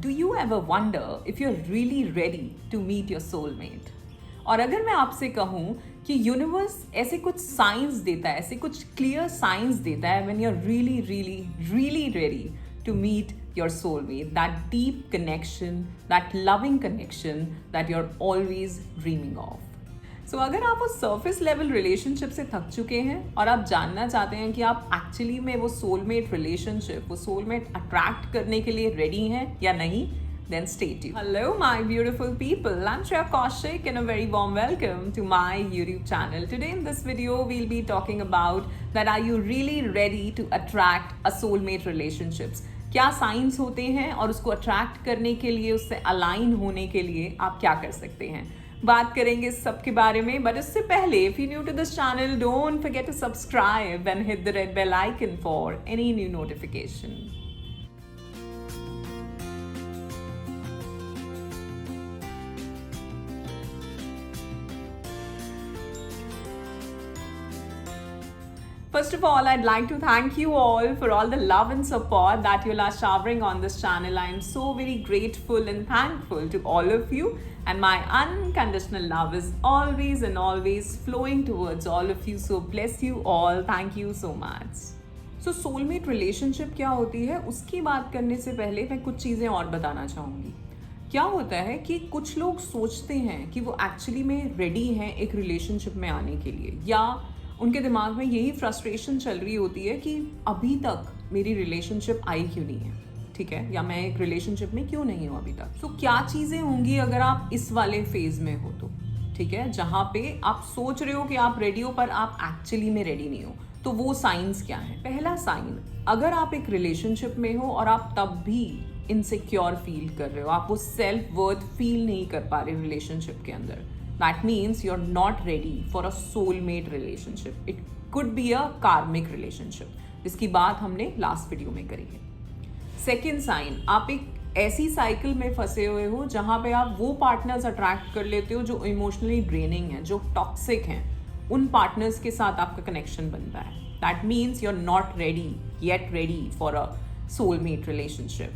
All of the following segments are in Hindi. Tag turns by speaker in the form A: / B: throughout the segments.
A: Do you ever wonder if you're really ready to meet your soulmate? और अगर मैं आपसे कहूँ कि यूनिवर्स ऐसे कुछ साइंस देता है, ऐसे कुछ क्लियर साइंस देता है when you're really, really, really ready to meet your soulmate, that deep connection, that loving connection that you're always dreaming of. सो अगर आप उस सरफेस लेवल रिलेशनशिप से थक चुके हैं और आप जानना चाहते हैं कि आप एक्चुअली में वो सोलमेट रिलेशनशिप, वो सोलमेट अट्रैक्ट करने के लिए रेडी हैं या नहीं, then stay tuned. Hello my beautiful people, I'm Shreya Kaushik and a very warm welcome to my YouTube channel. Today in this video we'll be talking about that are you really ready to attract a soulmate relationships. क्या साइंस होते हैं और उसको अट्रैक्ट करने के लिए, उससे अलाइन होने के लिए आप क्या कर सकते हैं, बात करेंगे सबके बारे में. बट इससे पहले if you new to this channel, don't forget to subscribe and hit the red bell icon for any new notification. First of all, I'd like to thank you all for all the love and support that you are showering on this channel. I am so very grateful and thankful to all of you, and my unconditional love is always and always flowing towards all of you. So bless you all. Thank you so much. So soulmate relationship क्या होती है, उसकी बात करने से पहले मैं कुछ चीज़ें और बताना चाहूँगी. क्या होता है कि कुछ लोग सोचते हैं कि वो एक्चुअली में रेडी हैं एक रिलेशनशिप में आने के लिए, या उनके दिमाग में यही फ्रस्ट्रेशन चल रही होती है कि अभी तक मेरी रिलेशनशिप आई क्यों नहीं है, ठीक है, या मैं एक रिलेशनशिप में क्यों नहीं हूँ अभी तक. तो क्या चीज़ें होंगी अगर आप इस वाले फेज में हो तो, ठीक है, जहाँ पे आप सोच रहे हो कि आप रेडी हो पर आप एक्चुअली में रेडी नहीं हो. तो वो साइंस क्या है? पहला साइन, अगर आप एक रिलेशनशिप में हो और आप तब भी इनसिक्योर फील कर रहे हो, आप वो सेल्फ वर्थ फील नहीं कर पा रहे रिलेशनशिप के अंदर, that means you're not ready for a soulmate relationship. It could be a karmic relationship, जिसकी बात हमने लास्ट वीडियो में करी है. सेकेंड साइन, आप एक ऐसी साइकिल में फंसे हुए हो जहाँ पे आप वो पार्टनर्स अट्रैक्ट कर लेते हो जो इमोशनली ड्रेनिंग हैं, जो टॉक्सिक हैं. उन पार्टनर्स के साथ आपका कनेक्शन बनता है. That means you are not ready yet ready for a soulmate relationship.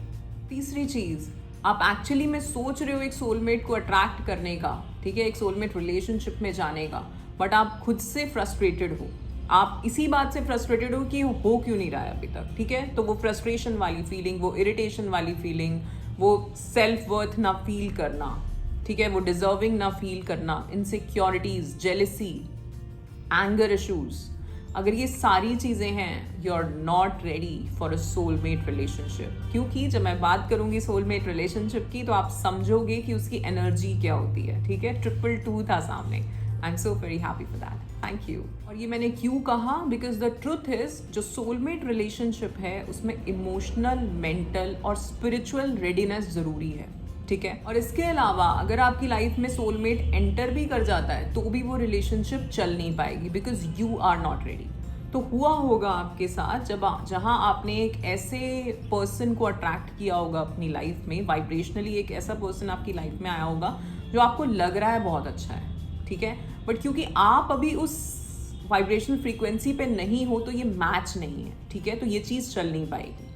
A: तीसरी चीज़, आप एक्चुअली में सोच रहे हो एक सोलमेट को अट्रैक्ट करने का, ठीक है, एक सोलमेट रिलेशनशिप में जाने का, बट आप खुद से फ्रस्ट्रेटेड हो. आप इसी बात से फ्रस्ट्रेटेड हो कि हो क्यों नहीं रहा है अभी तक, ठीक है. तो वो फ्रस्ट्रेशन वाली फीलिंग, वो इरिटेशन वाली फीलिंग, वो सेल्फ वर्थ ना फील करना, ठीक है, वो डिजर्विंग ना फील करना, इनसिक्योरिटीज, जेलसी, एंगर इशूज, अगर ये सारी चीज़ें हैं, you are not ready for a soulmate relationship. क्योंकि जब मैं बात करूँगी सोलमेट रिलेशनशिप की तो आप समझोगे कि उसकी एनर्जी क्या होती है, ठीक है. 222 था सामने. I am so very happy for that. Thank you. और ये मैंने क्यों कहा? बिकॉज द ट्रुथ इज, जो सोलमेट रिलेशनशिप है उसमें इमोशनल, मेंटल और स्पिरिचुअल रेडीनेस ज़रूरी है, ठीक है. और इसके अलावा अगर आपकी लाइफ में सोलमेट एंटर भी कर जाता है तो भी वो रिलेशनशिप चल नहीं पाएगी, because you are not ready. तो हुआ होगा आपके साथ जहाँ आपने एक ऐसे पर्सन को अट्रैक्ट किया होगा अपनी लाइफ में, वाइब्रेशनली एक ऐसा पर्सन आपकी लाइफ में आया होगा जो आपको लग रहा है बहुत अच्छा है, ठीक है, बट क्योंकि आप अभी उस वाइब्रेशनल फ्रीक्वेंसी पे नहीं हो तो ये मैच नहीं है, ठीक है. तो ये चीज़ चल नहीं पाएगी.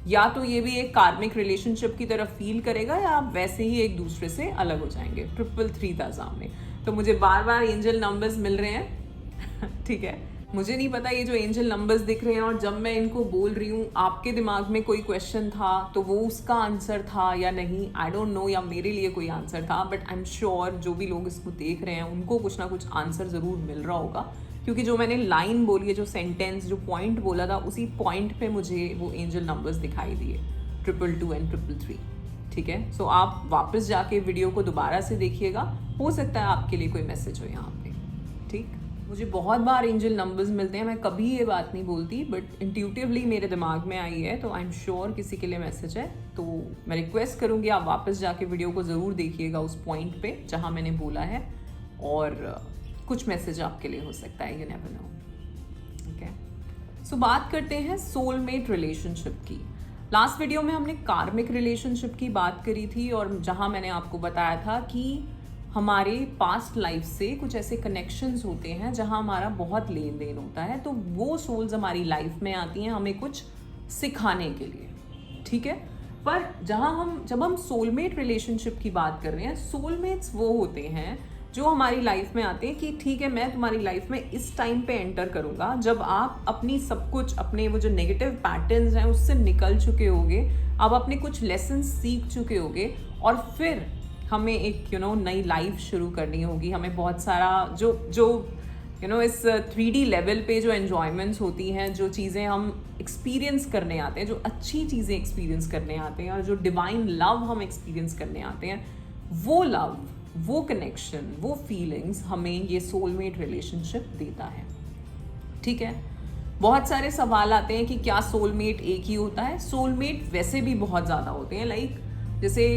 A: या तो ये भी एक कार्मिक रिलेशनशिप की तरफ फील करेगा, या आप वैसे ही एक दूसरे से अलग हो जाएंगे. 333 था सामने. तो मुझे बार बार एंजल नंबर्स मिल रहे हैं ठीक है. मुझे नहीं पता ये जो एंजल नंबर्स दिख रहे हैं और जब मैं इनको बोल रही हूँ आपके दिमाग में कोई क्वेश्चन था तो वो उसका आंसर था या नहीं, आई डोंट नो, या मेरे लिए कोई आंसर था. बट आई एम श्योर जो भी लोग इसको देख रहे हैं उनको कुछ ना कुछ आंसर ज़रूर मिल रहा होगा, क्योंकि जो मैंने लाइन बोली है, जो सेंटेंस, जो पॉइंट बोला था, उसी पॉइंट पे मुझे वो एंजल नंबर्स दिखाई दिए, 222 एंड 333, ठीक है. सो आप वापस जाके वीडियो को दोबारा से देखिएगा, हो सकता है आपके लिए कोई मैसेज हो यहाँ पे, ठीक. मुझे बहुत बार एंजल नंबर्स मिलते हैं, मैं कभी ये बात नहीं बोलती, बट इंट्यूटिवली मेरे दिमाग में आई है, तो आई एम श्योर किसी के लिए मैसेज है. तो मैं रिक्वेस्ट करूँगी आप वापस जाके वीडियो को ज़रूर देखिएगा उस पॉइंट पे जहाँ मैंने बोला है, और कुछ मैसेज आपके लिए हो सकता है, यू नेवर नो, ओके. सो बात करते हैं सोलमेट रिलेशनशिप की. लास्ट वीडियो में हमने कार्मिक रिलेशनशिप की बात करी थी, और जहाँ मैंने आपको बताया था कि हमारे पास्ट लाइफ से कुछ ऐसे कनेक्शंस होते हैं जहाँ हमारा बहुत लेन देन होता है, तो वो सोल्स हमारी लाइफ में आती हैं हमें कुछ सिखाने के लिए, ठीक है. पर जब हम सोलमेट रिलेशनशिप की बात कर रहे हैं, सोलमेट्स वो होते हैं जो हमारी लाइफ में आते हैं कि ठीक है, मैं तुम्हारी लाइफ में इस टाइम पे एंटर करूंगा जब आप अपनी सब कुछ, अपने वो जो नेगेटिव पैटर्न्स हैं उससे निकल चुके होगे, आप अपने कुछ लेसन सीख चुके होगे, और फिर हमें एक नई लाइफ शुरू करनी होगी। हमें बहुत सारा जो इस 3D लेवल पे जो एन्जॉयमेंट्स होती हैं, जो चीज़ें हम एक्सपीरियंस करने आते हैं, जो अच्छी चीज़ें एक्सपीरियंस करने आते हैं, और जो डिवाइन लव हम एक्सपीरियंस करने आते हैं, वो लव, वो कनेक्शन, वो फीलिंग्स हमें ये सोलमेट रिलेशनशिप देता है। ठीक है, बहुत सारे सवाल आते हैं कि क्या सोलमेट एक ही होता है? सोलमेट वैसे भी बहुत ज़्यादा होते हैं। लाइक जैसे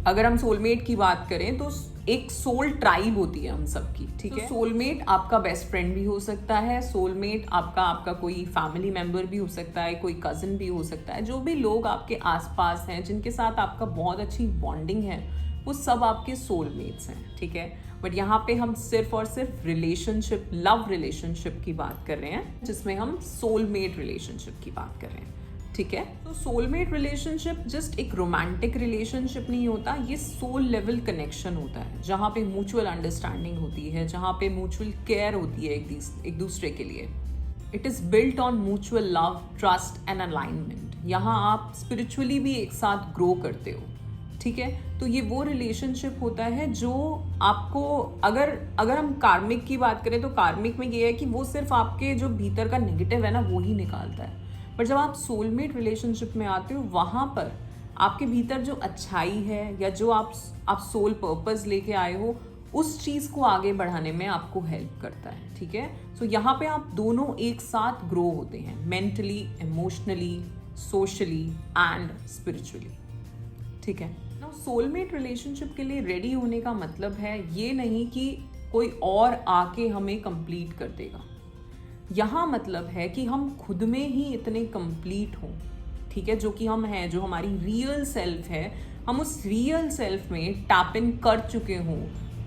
A: अगर हम सोलमेट की बात करें तो एक सोल ट्राइब होती है हम सबकी। ठीक है, सोलमेट आपका बेस्ट फ्रेंड भी हो सकता है, सोलमेट आपका कोई फैमिली मेंबर भी हो सकता है, कोई कजिन भी हो सकता है। जो भी लोग आपके आसपास हैं, जिनके साथ आपका बहुत अच्छी बॉन्डिंग है, वो सब आपके सोलमेट्स हैं। ठीक है, बट यहाँ पे हम सिर्फ और सिर्फ रिलेशनशिप, लव रिलेशनशिप की बात कर रहे हैं, जिसमें हम सोलमेट रिलेशनशिप की बात कर रहे हैं। ठीक है, तो सोलमेट रिलेशनशिप जस्ट एक रोमांटिक रिलेशनशिप नहीं होता, ये सोल लेवल कनेक्शन होता है, जहाँ पे म्यूचुअल अंडरस्टैंडिंग होती है, जहाँ पे म्यूचुअल केयर होती है एक दूसरे के लिए। It is built on mutual love, trust and alignment. यहाँ आप स्पिरिचुअली भी एक साथ ग्रो करते हो। ठीक है, तो ये वो रिलेशनशिप होता है जो आपको, अगर हम कार्मिक की बात करें तो कार्मिक में ये है कि वो सिर्फ आपके जो भीतर का नेगेटिव है ना, वो ही निकालता है। पर जब आप सोलमेट रिलेशनशिप में आते हो, वहाँ पर आपके भीतर जो अच्छाई है, या जो आप सोल पर्पस लेके आए हो, उस चीज़ को आगे बढ़ाने में आपको हेल्प करता है। ठीक है, सो यहाँ पे आप दोनों एक साथ ग्रो होते हैं, mentally, emotionally, socially and spiritually. ठीक है, नाउ सोलमेट रिलेशनशिप के लिए रेडी होने का मतलब है ये नहीं कि कोई और आके हमें कंप्लीट कर देगा। यहाँ मतलब है कि हम खुद में ही इतने कंप्लीट हों, ठीक है, जो कि हम हैं, जो हमारी रियल सेल्फ है, हम उस रियल सेल्फ में टैप इन कर चुके हों,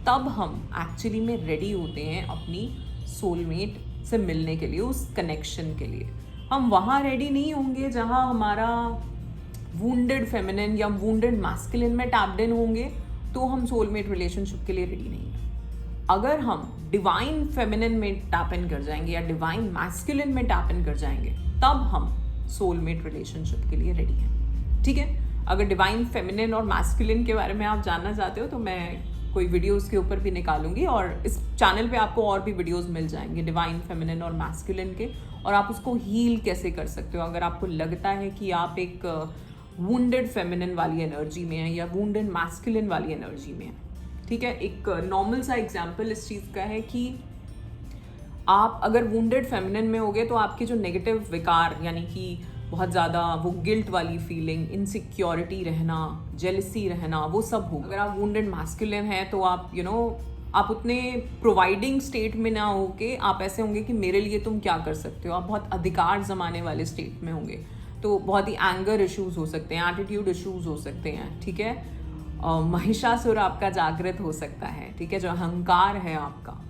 A: तब हम एक्चुअली में रेडी होते हैं अपनी सोलमेट से मिलने के लिए, उस कनेक्शन के लिए। हम वहाँ रेडी नहीं होंगे जहाँ हमारा वुंडेड फेमिनिन या वुंडेड मैस्कुलिन में टैप्ड इन होंगे, तो हम सोलमेट रिलेशनशिप के लिए रेडी नहीं हैं। अगर हम डिवाइन फेमिनिन में टैप इन कर जाएंगे या डिवाइन मैस्कुलिन में टैप इन कर जाएंगे, तब हम सोलमेट रिलेशनशिप के लिए रेडी हैं। ठीक है, अगर डिवाइन फेमिनिन और मैस्कुलिन के बारे में आप जानना चाहते हो तो मैं कोई वीडियोस के ऊपर भी निकालूंगी, और इस चैनल पे आपको और भी वीडियोस मिल जाएंगे डिवाइन फेमिनिन और मैस्कुलिन के, और आप उसको हील कैसे कर सकते हो अगर आपको लगता है कि आप एक वुंडेड फेमिनिन वाली एनर्जी में है या वुंडेड मैस्कुलिन वाली एनर्जी में है। ठीक है, एक नॉर्मल सा एग्जाम्पल इस चीज़ का है कि आप अगर वुंडेड फेमिनिन में होगे तो आपके जो नेगेटिव विकार, यानी कि बहुत ज़्यादा वो गिल्ट वाली फीलिंग, इनसिक्योरिटी रहना, जेलसी रहना, वो सब होगा। अगर आप वुंडेड मैस्कुलिन हैं तो आप आप उतने प्रोवाइडिंग स्टेट में ना होके आप ऐसे होंगे कि मेरे लिए तुम क्या कर सकते हो। आप बहुत अधिकार जमाने वाले स्टेट में होंगे, तो बहुत ही एंगर इश्यूज हो सकते हैं, एटीट्यूड इश्यूज हो सकते हैं। ठीक है, महिषासुर आपका जागृत हो सकता है। ठीक है, जो अहंकार है आपका,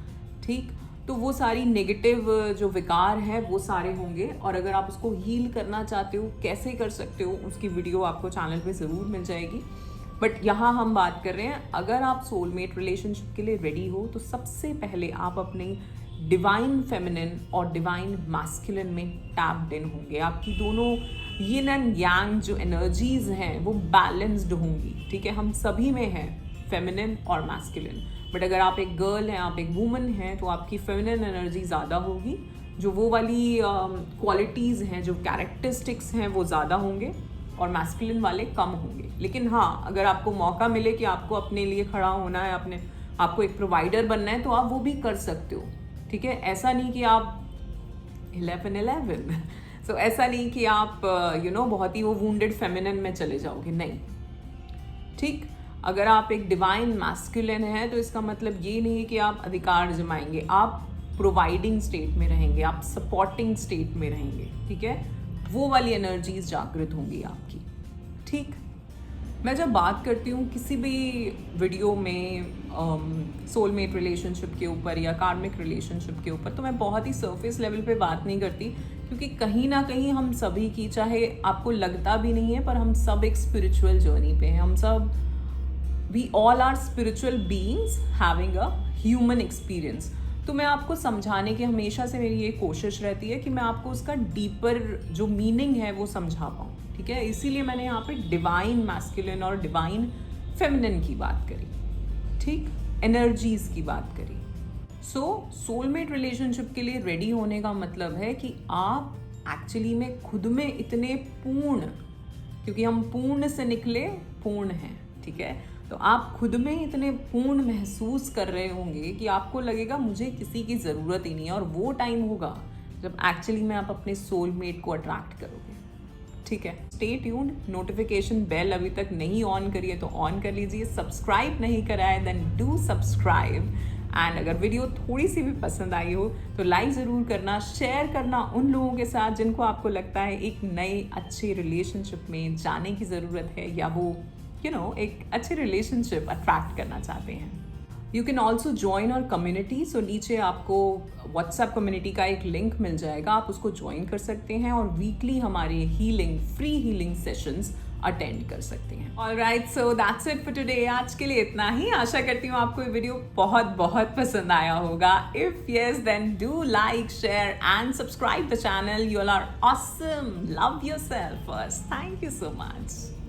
A: ठीक, तो वो सारी नेगेटिव जो विकार है वो सारे होंगे। और अगर आप उसको हील करना चाहते हो, कैसे कर सकते हो, उसकी वीडियो आपको चैनल पे ज़रूर मिल जाएगी। बट यहाँ हम बात कर रहे हैं, अगर आप सोलमेट रिलेशनशिप के लिए रेडी हो तो सबसे पहले आप अपनी डिवाइन फेमिनिन और डिवाइन मैस्कुलिन में टैप्ड इन होंगे। आपकी दोनों यिन एंड यांग जो एनर्जीज हैं वो बैलेंस्ड होंगी। ठीक है, हम सभी में हैं फेमिनिन और मैस्कुलिन, बट अगर आप एक गर्ल हैं, आप एक वुमन हैं, तो आपकी फेमिनिन एनर्जी ज़्यादा होगी, जो वो वाली क्वालिटीज़ हैं, जो कैरेक्टरिस्टिक्स हैं वो ज़्यादा होंगे, और मैस्कुलिन वाले कम होंगे। लेकिन हाँ, अगर आपको मौका मिले कि आपको अपने लिए खड़ा होना है, आपको एक प्रोवाइडर बनना है, तो आप वो भी कर सकते हो। ठीक है, ऐसा नहीं कि आप 11 सो ऐसा नहीं कि आप बहुत ही वो वुंडेड फेमिनिन में चले जाओगे, नहीं। ठीक, अगर आप एक डिवाइन मैस्कुलिन है तो इसका मतलब ये नहीं कि आप अधिकार जमाएंगे, आप प्रोवाइडिंग स्टेट में रहेंगे, आप सपोर्टिंग स्टेट में रहेंगे। ठीक है, वो वाली एनर्जीज जागृत होंगी आपकी। ठीक, मैं जब बात करती हूँ किसी भी वीडियो में सोलमेट रिलेशनशिप के ऊपर या कार्मिक रिलेशनशिप के ऊपर, तो मैं बहुत ही सरफेस लेवल पे बात नहीं करती, क्योंकि कहीं ना कहीं हम सभी की, चाहे आपको लगता भी नहीं है, पर हम सब एक स्पिरिचुअल जर्नी पे हैं। हम सब, we all are spiritual beings having a human experience. तो मैं आपको समझाने की हमेशा से मेरी ये कोशिश रहती है कि मैं आपको उसका डीपर जो मीनिंग है वो समझा पाऊँ, ठीक है। इसीलिए मैंने यहाँ पे डिवाइन मैस्कुलिन और डिवाइन फेमिनिन की बात करी, ठीक, एनर्जीज की बात करी। सो सोलमेट रिलेशनशिप के लिए रेडी होने का मतलब है कि आप एक्चुअली में खुद में इतने पूर्ण, क्योंकि हम पूर्ण से निकले पूर्ण हैं, ठीक है। तो आप खुद में इतने पूर्ण महसूस कर रहे होंगे कि आपको लगेगा मुझे किसी की ज़रूरत ही नहीं है। और वो टाइम होगा जब एक्चुअली में आप अपने सोलमेट को अट्रैक्ट करोगे, ठीक है। Stay tuned. नोटिफिकेशन बेल अभी तक नहीं ऑन करिए तो ऑन कर लीजिए। सब्सक्राइब नहीं करा है देन डू सब्सक्राइब। एंड अगर वीडियो थोड़ी सी भी पसंद आई हो तो लाइक ज़रूर करना, शेयर करना उन लोगों के साथ जिनको आपको लगता है एक नए अच्छे रिलेशनशिप में जाने की ज़रूरत है, या वो एक अच्छे रिलेशनशिप अट्रैक्ट करना चाहते हैं। You can also join our community. So नीचे आपको व्हाट्सएप कम्युनिटी का एक लिंक मिल जाएगा, आप उसको ज्वाइन कर सकते हैं और वीकली हमारे फ्री हीलिंग सेशंस अटेंड कर सकते हैं। Alright, so that's it for today. आज के लिए इतना ही। आशा करती हूँ आपको ये वीडियो बहुत बहुत पसंद आया होगा। If yes then do like, share and subscribe the channel. You all are awesome. Love yourself first. Thank you so much.